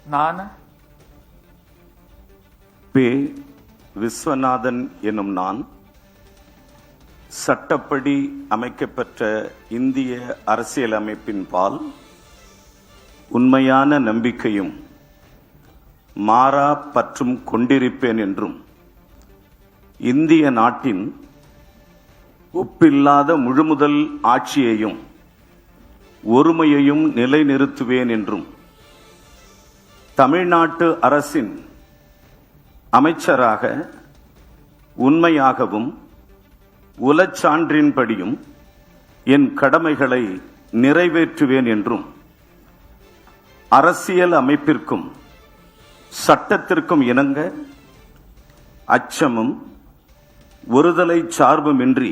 நான் பே. விஸ்வநாதன் எனும் நான் சட்டப்படி அமைக்கப்பெற்ற இந்திய அரசியலமைப்பின் பால் உண்மையான நம்பிக்கையும் மாறா பற்றும் கொண்டிருப்பேன் என்றும் இந்திய நாட்டின் ஒப்பில்லாத முழுமுதல் ஆட்சியையும் ஒருமையையும் நிலைநிறுத்துவேன் என்றும் தமிழ்நாட்டு அரசின் அமைச்சராக உண்மையாகவும் உலச்சான்றின்படியும் என் கடமைகளை நிறைவேற்றுவேன் என்றும் அரசியல் அமைப்பிற்கும் சட்டத்திற்கும் இணங்க அச்சமும் ஒருதலை சார்புமின்றி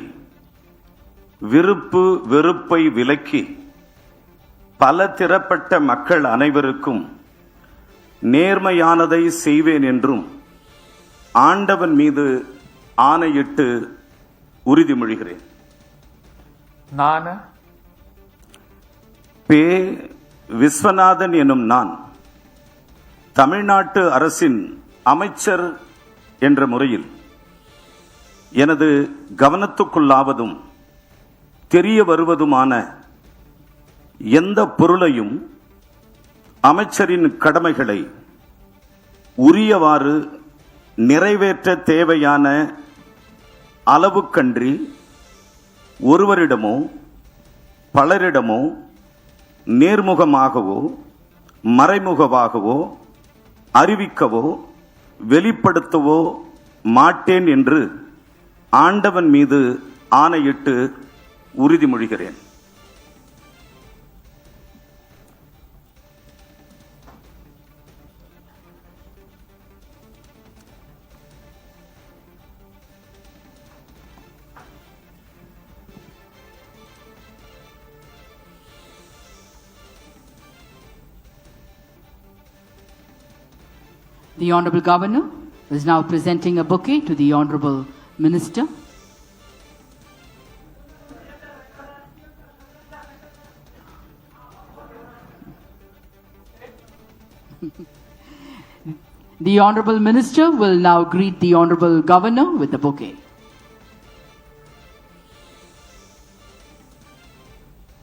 விருப்பு வெறுப்பை விலக்கி பல திறப்பட்ட மக்கள் அனைவருக்கும் நேர்மையானதை செய்வேன் என்றும் ஆண்டவன் மீது ஆணையிட்டு உறுதிமொழிகிறேன். நான் பே. விஸ்வநாதன் எனும் நான் தமிழ்நாட்டு அரசின் அமைச்சர் என்ற முறையில் எனது கவனத்துக்குள்ளாவதும் தெரிய வருவதுமான எந்த பொருளையும் அமைச்சரின் கடமைகளை உரியவாறு நிறைவேற்ற தேவையான அளவுக்கன்றி ஒருவரிடமோ பலரிடமோ நேர்முகமாகவோ மறைமுகமாகவோ அறிவிக்கவோ வெளிப்படுத்தவோ மாட்டேன் என்று ஆண்டவன் மீது ஆணையிட்டு உறுதிமொழிகிறேன். The Honorable Governor is now presenting a bouquet to the Honorable Minister. The Honorable Minister will now greet the Honorable Governor with the bouquet.